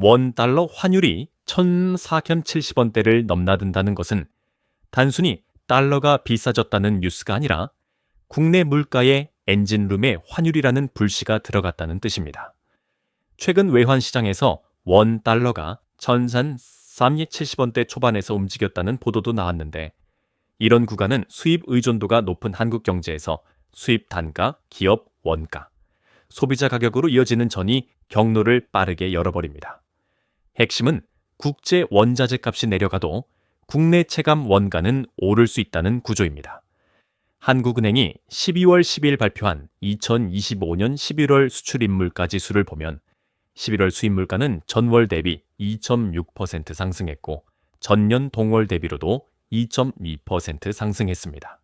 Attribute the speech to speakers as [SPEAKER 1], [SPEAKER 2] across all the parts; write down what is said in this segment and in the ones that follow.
[SPEAKER 1] 원달러 환율이 1,470원대를 넘나든다는 것은 단순히 달러가 비싸졌다는 뉴스가 아니라 국내 물가에 엔진룸의 환율이라는 불씨가 들어갔다는 뜻입니다. 최근 외환시장에서 원달러가 1,370원대 초반에서 움직였다는 보도도 나왔는데, 이런 구간은 수입 의존도가 높은 한국 경제에서 수입 단가, 기업 원가, 소비자 가격으로 이어지는 전이 경로를 빠르게 열어버립니다. 핵심은 국제 원자재 값이 내려가도 국내 체감 원가는 오를 수 있다는 구조입니다. 한국은행이 12월 10일 발표한 2025년 11월 수출입물가 지수를 보면 11월 수입물가는 전월 대비 2.6% 상승했고 전년 동월 대비로도 2.2% 상승했습니다.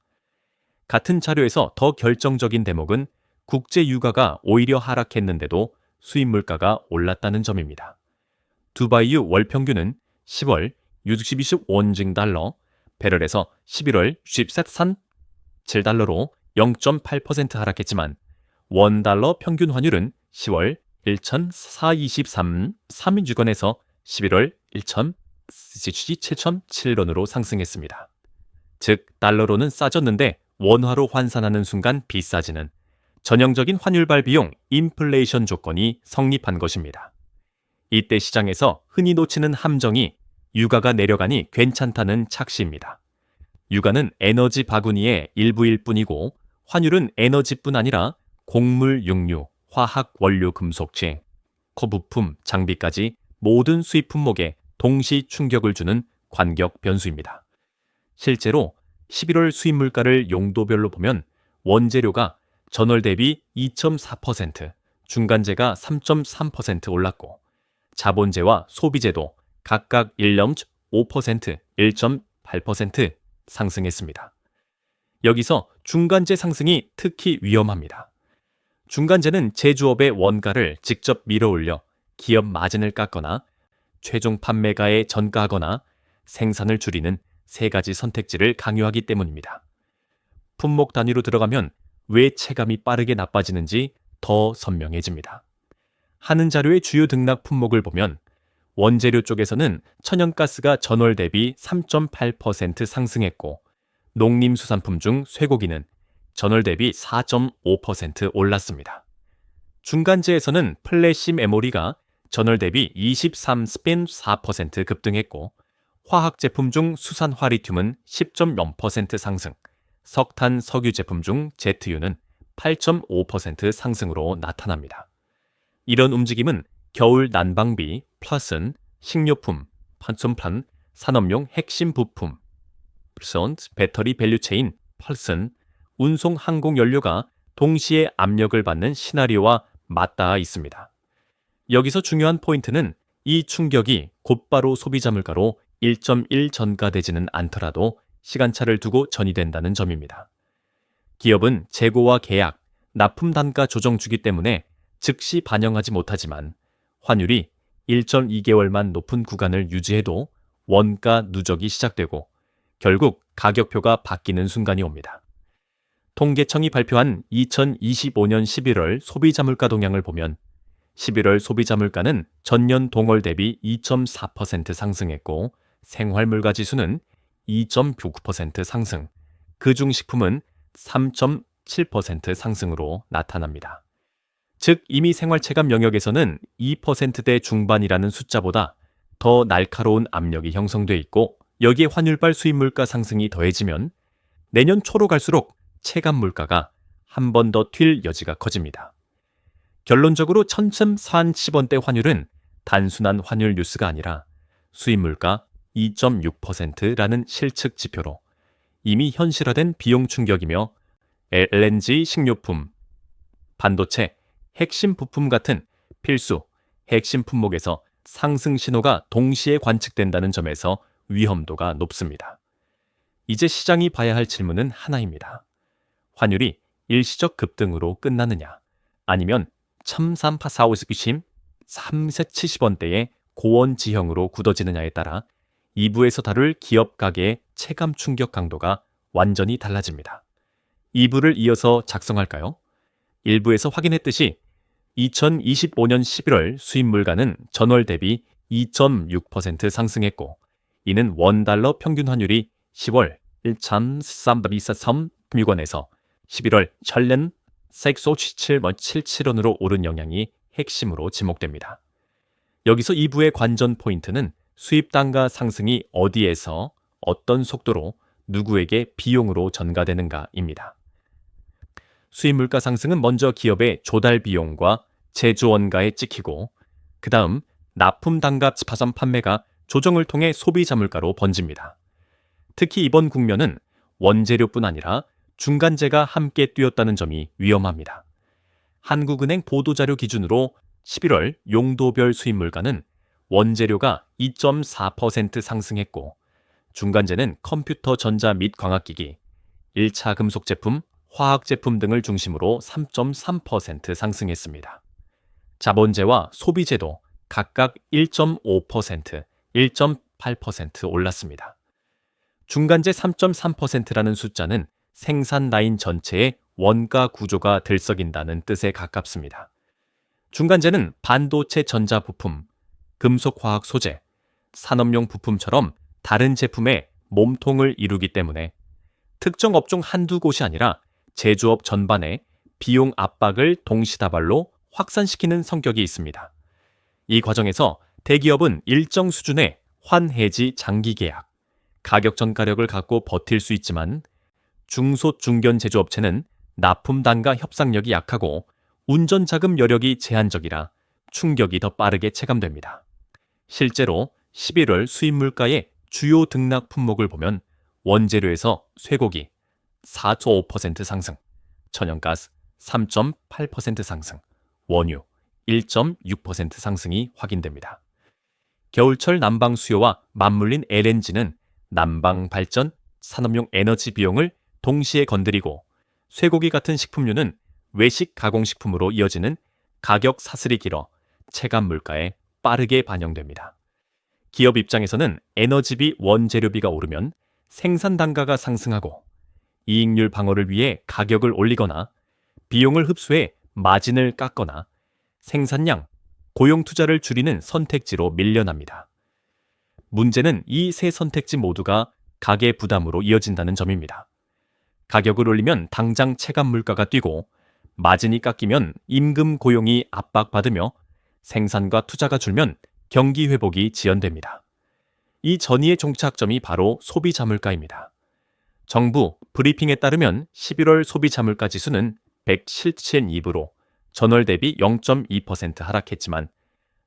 [SPEAKER 1] 같은 자료에서 더 결정적인 대목은 국제 유가가 오히려 하락했는데도 수입물가가 올랐다는 점입니다. 두바이유 월평균은 10월 62원징 달러, 배럴에서 11월 63산 7달러로 0.8% 하락했지만 원달러 평균 환율은 10월 1,423 3인주권에서 11월 1,707원으로 상승했습니다. 즉, 달러로는 싸졌는데 원화로 환산하는 순간 비싸지는 전형적인 환율발 비용 인플레이션 조건이 성립한 것입니다. 이때 시장에서 흔히 놓치는 함정이 유가가 내려가니 괜찮다는 착시입니다. 유가는 에너지 바구니의 일부일 뿐이고 환율은 에너지뿐 아니라 곡물, 육류, 화학 원료 금속재, 코부품, 장비까지 모든 수입 품목에 동시 충격을 주는 관격 변수입니다. 실제로 11월 수입 물가를 용도별로 보면 원재료가 전월 대비 2.4%, 중간재가 3.3% 올랐고 자본재와 소비재도 각각 1.5%, 1.8% 상승했습니다. 여기서 중간재 상승이 특히 위험합니다. 중간재는 제조업의 원가를 직접 밀어올려 기업 마진을 깎거나 최종 판매가에 전가하거나 생산을 줄이는 세 가지 선택지를 강요하기 때문입니다. 품목 단위로 들어가면 왜 체감이 빠르게 나빠지는지 더 선명해집니다. 하는 자료의 주요 등락 품목을 보면 원재료 쪽에서는 천연가스가 전월 대비 3.8% 상승했고 농림수산품 중 쇠고기는 전월 대비 4.5% 올랐습니다. 중간재에서는 플래시 메모리가 전월 대비 23.4% 급등했고 화학 제품 중 수산화 리튬은 10.0% 상승, 석탄 석유 제품 중 제트유는 8.5% 상승으로 나타납니다. 이런 움직임은 겨울 난방비, 플러스는 식료품, 판촉판, 산업용 핵심 부품, 배터리 밸류체인, 펄슨, 운송 항공 연료가 동시에 압력을 받는 시나리오와 맞닿아 있습니다. 여기서 중요한 포인트는 이 충격이 곧바로 소비자 물가로 1.1 전가되지는 않더라도 시간차를 두고 전이된다는 점입니다. 기업은 재고와 계약, 납품 단가 조정 주기 때문에 즉시 반영하지 못하지만 환율이 1.2개월만 높은 구간을 유지해도 원가 누적이 시작되고 결국 가격표가 바뀌는 순간이 옵니다. 통계청이 발표한 2025년 11월 소비자 물가 동향을 보면 11월 소비자 물가는 전년 동월 대비 2.4% 상승했고 생활물가 지수는 2.9% 상승, 그중 식품은 3.7% 상승으로 나타납니다. 즉 이미 생활체감 영역에서는 2%대 중반이라는 숫자보다 더 날카로운 압력이 형성돼 있고 여기에 환율발 수입물가 상승이 더해지면 내년 초로 갈수록 체감 물가가 한 번 더 튈 여지가 커집니다. 결론적으로 1,310원대 환율은 단순한 환율 뉴스가 아니라 수입물가 2.6%라는 실측 지표로 이미 현실화된 비용 충격이며 LNG 식료품, 반도체, 핵심 부품 같은 필수, 핵심 품목에서 상승 신호가 동시에 관측된다는 점에서 위험도가 높습니다. 이제 시장이 봐야 할 질문은 하나입니다. 환율이 일시적 급등으로 끝나느냐, 아니면 1,340심 370원대의 고원 지형으로 굳어지느냐에 따라 2부에서 다룰 기업 가계의 체감 충격 강도가 완전히 달라집니다. 2부를 이어서 작성할까요? 1부에서 확인했듯이 2025년 11월 수입 물가는 전월 대비 2.6% 상승했고, 이는 원달러 평균 환율이 10월 1.33436원에서 11월 전년 657.77원으로 오른 영향이 핵심으로 지목됩니다. 여기서 2부의 관전 포인트는 수입 단가 상승이 어디에서 어떤 속도로 누구에게 비용으로 전가되는가입니다. 수입 물가 상승은 먼저 기업의 조달 비용과 제조 원가에 찍히고 그 다음 납품 단가 파산 판매가 조정을 통해 소비자 물가로 번집니다. 특히 이번 국면은 원재료뿐 아니라 중간재가 함께 뛰었다는 점이 위험합니다. 한국은행 보도자료 기준으로 11월 용도별 수입 물가는 원재료가 2.4% 상승했고 중간재는 컴퓨터 전자 및 광학기기, 1차 금속 제품, 화학 제품 등을 중심으로 3.3% 상승했습니다. 자본재와 소비재도 각각 1.5%, 1.8% 올랐습니다. 중간재 3.3%라는 숫자는 생산 라인 전체의 원가 구조가 들썩인다는 뜻에 가깝습니다. 중간재는 반도체 전자 부품, 금속 화학 소재, 산업용 부품처럼 다른 제품의 몸통을 이루기 때문에 특정 업종 한두 곳이 아니라 제조업 전반에 비용 압박을 동시다발로 확산시키는 성격이 있습니다. 이 과정에서 대기업은 일정 수준의 환해지 장기 계약, 가격 전가력을 갖고 버틸 수 있지만 중소 중견 제조업체는 납품 단가 협상력이 약하고 운전 자금 여력이 제한적이라 충격이 더 빠르게 체감됩니다. 실제로 11월 수입 물가의 주요 등락 품목을 보면 원재료에서 쇠고기 4.5% 상승, 천연가스 3.8% 상승, 원유 1.6% 상승이 확인됩니다. 겨울철 난방 수요와 맞물린 LNG는 난방 발전, 산업용 에너지 비용을 동시에 건드리고 쇠고기 같은 식품류는 외식 가공식품으로 이어지는 가격 사슬이 길어 체감 물가에 빠르게 반영됩니다. 기업 입장에서는 에너지비, 원재료비가 오르면 생산 단가가 상승하고 이익률 방어를 위해 가격을 올리거나 비용을 흡수해 마진을 깎거나 생산량, 고용 투자를 줄이는 선택지로 밀려납니다. 문제는 이 세 선택지 모두가 가계 부담으로 이어진다는 점입니다. 가격을 올리면 당장 체감 물가가 뛰고 마진이 깎이면 임금 고용이 압박받으며 생산과 투자가 줄면 경기 회복이 지연됩니다. 이 전이의 종착점이 바로 소비자 물가입니다. 정부 브리핑에 따르면 11월 소비자 물가 지수는 107.2로 전월 대비 0.2% 하락했지만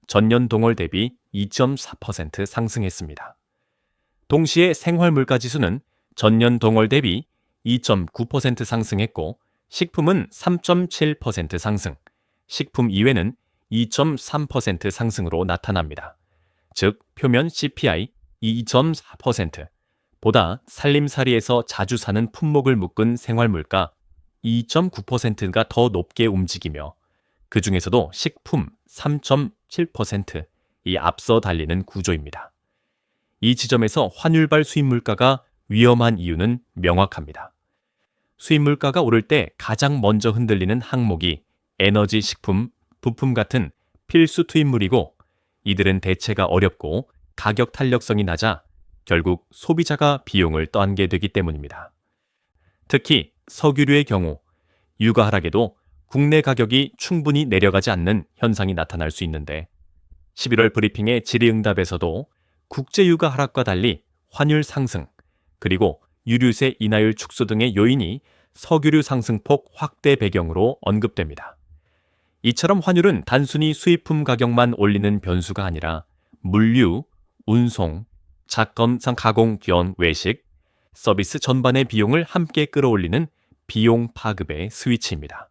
[SPEAKER 1] 전년 동월 대비 2.4% 상승했습니다. 동시에 생활 물가 지수는 전년 동월 대비 2.9% 상승했고 식품은 3.7% 상승, 식품 이외는 2.3% 상승으로 나타납니다. 즉 표면 CPI 2.4%, 보다 살림살이에서 자주 사는 품목을 묶은 생활물가 2.9%가 더 높게 움직이며 그 중에서도 식품 3.7%이 앞서 달리는 구조입니다. 이 지점에서 환율발 수입물가가 위험한 이유는 명확합니다. 수입물가가 오를 때 가장 먼저 흔들리는 항목이 에너지, 식품, 부품 같은 필수 투입물이고 이들은 대체가 어렵고 가격 탄력성이 낮아 결국 소비자가 비용을 떠안게 되기 때문입니다. 특히 석유류의 경우 유가 하락에도 국내 가격이 충분히 내려가지 않는 현상이 나타날 수 있는데 11월 브리핑의 질의응답에서도 국제유가 하락과 달리 환율 상승 그리고 유류세 인하율 축소 등의 요인이 석유류 상승폭 확대 배경으로 언급됩니다. 이처럼 환율은 단순히 수입품 가격만 올리는 변수가 아니라 물류, 운송, 자건상 가공 기원 외식, 서비스 전반의 비용을 함께 끌어올리는 비용 파급의 스위치입니다.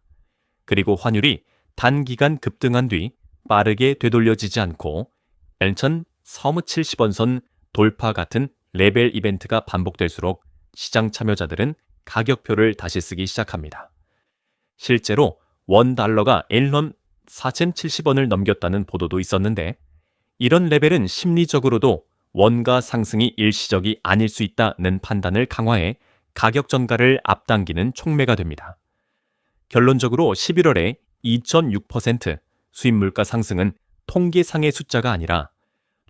[SPEAKER 1] 그리고 환율이 단기간 급등한 뒤 빠르게 되돌려지지 않고 연천 서무 70원선 돌파 같은 레벨 이벤트가 반복될수록 시장 참여자들은 가격표를 다시 쓰기 시작합니다. 실제로 원 달러가 1원 4,070원을 넘겼다는 보도도 있었는데 이런 레벨은 심리적으로도 원가 상승이 일시적이 아닐 수 있다는 판단을 강화해 가격 전가를 앞당기는 촉매가 됩니다. 결론적으로 11월에 2.6% 수입 물가 상승은 통계상의 숫자가 아니라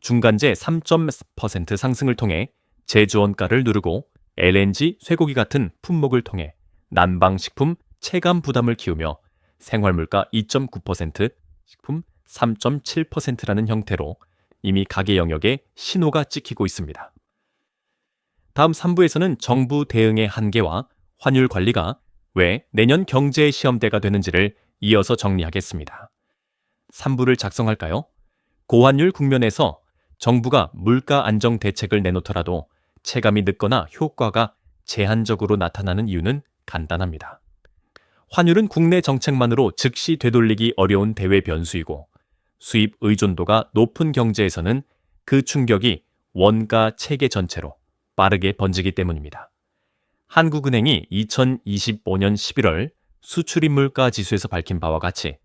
[SPEAKER 1] 중간재 3% 상승을 통해 제조원가를 누르고 LNG, 쇠고기 같은 품목을 통해 난방식품 체감 부담을 키우며 생활물가 2.9%, 식품 3.7%라는 형태로 이미 가계 영역에 신호가 찍히고 있습니다. 다음 3부에서는 정부 대응의 한계와 환율 관리가 왜 내년 경제의 시험대가 되는지를 이어서 정리하겠습니다. 3부를 작성할까요? 고환율 국면에서 정부가 물가 안정 대책을 내놓더라도 체감이 늦거나 효과가 제한적으로 나타나는 이유는 간단합니다. 환율은 국내 정책만으로 즉시 되돌리기 어려운 대외 변수이고 수입 의존도가 높은 경제에서는 그 충격이 원가 체계 전체로 빠르게 번지기 때문입니다. 한국은행이 2025년 11월 수출입 물가 지수에서 밝힌 바와 같이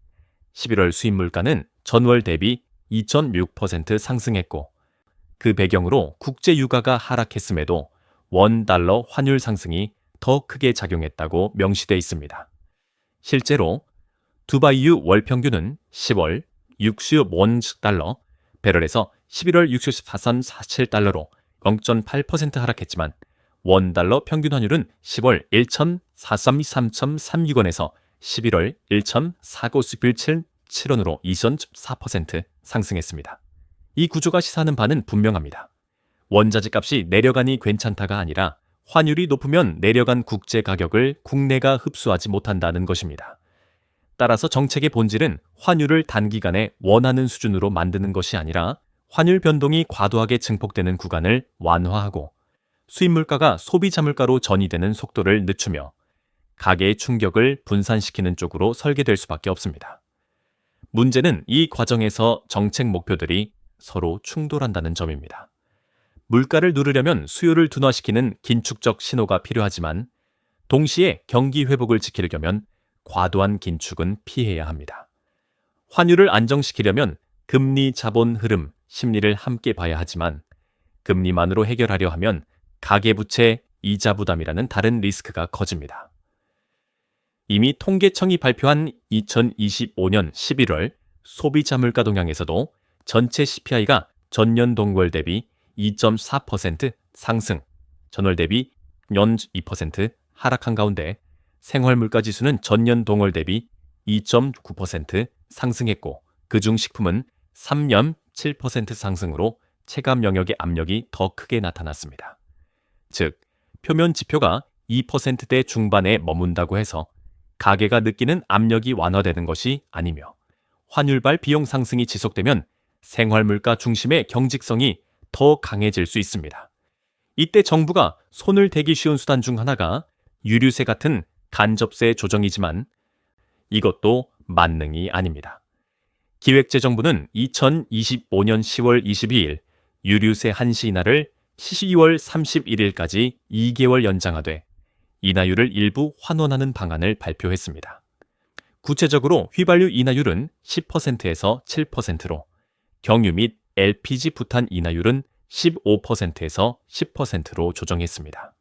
[SPEAKER 1] 11월 수입 물가는 전월 대비 2.6% 상승했고 그 배경으로 국제 유가가 하락했음에도 원 달러 환율 상승이 더 크게 작용했다고 명시돼 있습니다. 실제로 두바이유 월 평균은 10월 60원 달러, 배럴에서 11월 64.47달러로 0.8% 하락했지만 원달러 평균 환율은 10월 1,433.36원에서 11월 1,497.7원으로 2.4% 상승했습니다. 이 구조가 시사하는 바는 분명합니다. 원자재 값이 내려가니 괜찮다가 아니라 환율이 높으면 내려간 국제 가격을 국내가 흡수하지 못한다는 것입니다. 따라서 정책의 본질은 환율을 단기간에 원하는 수준으로 만드는 것이 아니라 환율 변동이 과도하게 증폭되는 구간을 완화하고 수입 물가가 소비자 물가로 전이되는 속도를 늦추며 가계의 충격을 분산시키는 쪽으로 설계될 수밖에 없습니다. 문제는 이 과정에서 정책 목표들이 서로 충돌한다는 점입니다. 물가를 누르려면 수요를 둔화시키는 긴축적 신호가 필요하지만 동시에 경기 회복을 지키려면 과도한 긴축은 피해야 합니다. 환율을 안정시키려면 금리 자본 흐름, 심리를 함께 봐야 하지만 금리만으로 해결하려 하면 가계부채 이자 부담이라는 다른 리스크가 커집니다. 이미 통계청이 발표한 2025년 11월 소비자 물가 동향에서도 전체 CPI가 전년 동월 대비 2.4% 상승, 전월 대비 0.2% 하락한 가운데 생활물가 지수는 전년 동월 대비 2.9% 상승했고 그중 식품은 3.7% 상승으로 체감 영역의 압력이 더 크게 나타났습니다. 즉, 표면 지표가 2%대 중반에 머문다고 해서 가계가 느끼는 압력이 완화되는 것이 아니며 환율발 비용 상승이 지속되면 생활물가 중심의 경직성이 더 강해질 수 있습니다. 이때 정부가 손을 대기 쉬운 수단 중 하나가 유류세 같은 간접세 조정이지만 이것도 만능이 아닙니다. 기획재정부는 2025년 10월 22일 유류세 한시 인하를 12월 31일까지 2개월 연장하되 인하율을 일부 환원하는 방안을 발표했습니다. 구체적으로 휘발유 인하율은 10%에서 7%로 경유 및 LPG 부탄 인하율은 15%에서 10%로 조정했습니다.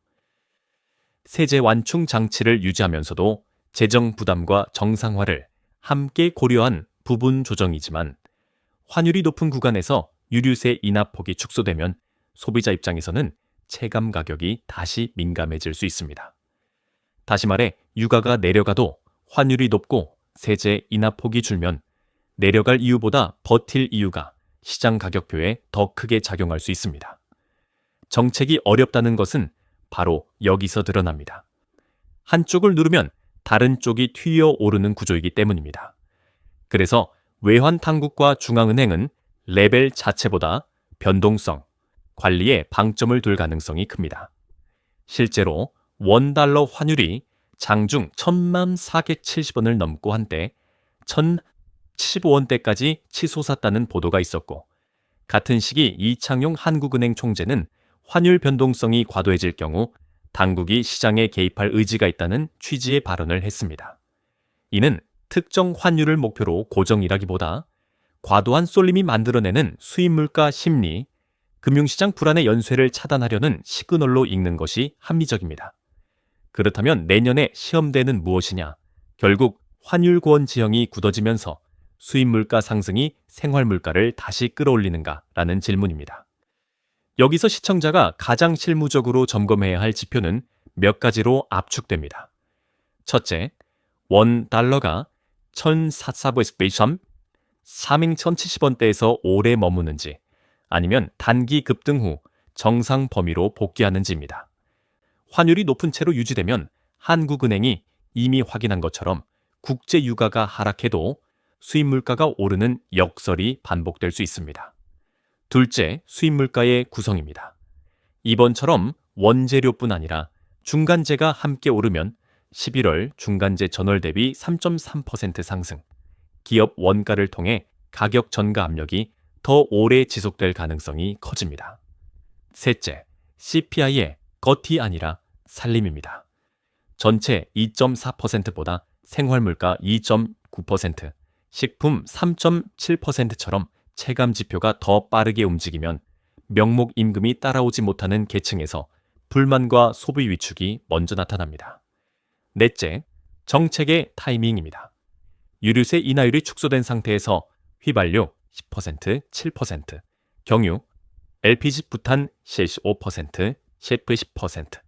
[SPEAKER 1] 세제 완충 장치를 유지하면서도 재정 부담과 정상화를 함께 고려한 부분 조정이지만 환율이 높은 구간에서 유류세 인하폭이 축소되면 소비자 입장에서는 체감 가격이 다시 민감해질 수 있습니다. 다시 말해 유가가 내려가도 환율이 높고 세제 인하폭이 줄면 내려갈 이유보다 버틸 이유가 시장 가격표에 더 크게 작용할 수 있습니다. 정책이 어렵다는 것은 바로 여기서 드러납니다. 한쪽을 누르면 다른 쪽이 튀어오르는 구조이기 때문입니다. 그래서 외환 당국과 중앙은행은 레벨 자체보다 변동성, 관리에 방점을 둘 가능성이 큽니다. 실제로 원달러 환율이 장중 1,470원을 넘고 한때 1,075원대까지 치솟았다는 보도가 있었고 같은 시기 이창용 한국은행 총재는 환율 변동성이 과도해질 경우 당국이 시장에 개입할 의지가 있다는 취지의 발언을 했습니다. 이는 특정 환율을 목표로 고정이라기보다 과도한 쏠림이 만들어내는 수입물가 심리, 금융시장 불안의 연쇄를 차단하려는 시그널로 읽는 것이 합리적입니다. 그렇다면 내년의 시험대는 무엇이냐? 결국 환율 고원 지형이 굳어지면서 수입 물가 상승이 생활 물가를 다시 끌어올리는가라는 질문입니다. 여기서 시청자가 가장 실무적으로 점검해야 할 지표는 몇 가지로 압축됩니다. 첫째, 원 달러가 1,443 1,070원대에서 오래 머무는지 아니면 단기 급등 후 정상 범위로 복귀하는지입니다. 환율이 높은 채로 유지되면 한국은행이 이미 확인한 것처럼 국제 유가가 하락해도 수입 물가가 오르는 역설이 반복될 수 있습니다. 둘째, 수입 물가의 구성입니다. 이번처럼 원재료뿐 아니라 중간재가 함께 오르면 11월 중간재 전월 대비 3.3% 상승, 기업 원가를 통해 가격 전가 압력이 더 오래 지속될 가능성이 커집니다. 셋째, CPI의 겉이 아니라 살림입니다. 전체 2.4%보다 생활물가 2.9%, 식품 3.7%처럼 체감 지표가 더 빠르게 움직이면 명목 임금이 따라오지 못하는 계층에서 불만과 소비 위축이 먼저 나타납니다. 넷째, 정책의 타이밍입니다. 유류세 인하율이 축소된 상태에서 휘발유 10%, 7%, 경유, LPG 부탄 실시 5%, 셰프 10%,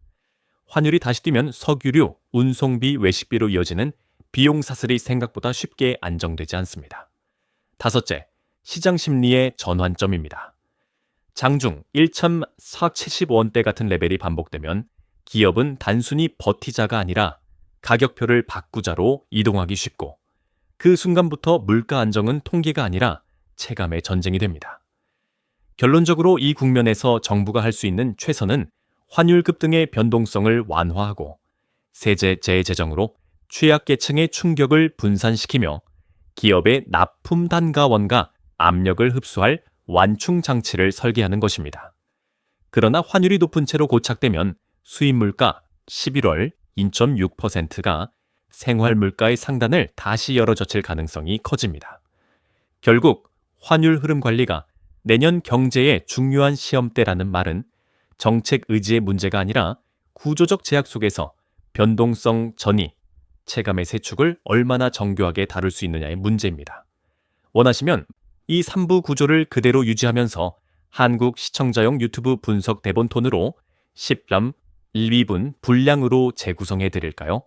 [SPEAKER 1] 환율이 다시 뛰면 석유류, 운송비, 외식비로 이어지는 비용 사슬이 생각보다 쉽게 안정되지 않습니다. 다섯째, 시장 심리의 전환점입니다. 장중 1,470원대 같은 레벨이 반복되면 기업은 단순히 버티자가 아니라 가격표를 바꾸자로 이동하기 쉽고 그 순간부터 물가 안정은 통계가 아니라 체감의 전쟁이 됩니다. 결론적으로 이 국면에서 정부가 할 수 있는 최선은 환율 급등의 변동성을 완화하고 세제 재재정으로 취약계층의 충격을 분산시키며 기업의 납품 단가원과 압력을 흡수할 완충 장치를 설계하는 것입니다. 그러나 환율이 높은 채로 고착되면 수입 물가 11월 2.6%가 생활 물가의 상단을 다시 열어젖힐 가능성이 커집니다. 결국 환율 흐름 관리가 내년 경제의 중요한 시험대라는 말은 정책 의지의 문제가 아니라 구조적 제약 속에서 변동성 전이, 체감의 세축을 얼마나 정교하게 다룰 수 있느냐의 문제입니다. 원하시면 이 3부 구조를 그대로 유지하면서 한국 시청자용 유튜브 분석 대본 톤으로 10점 1, 2분 분량으로 재구성해 드릴까요?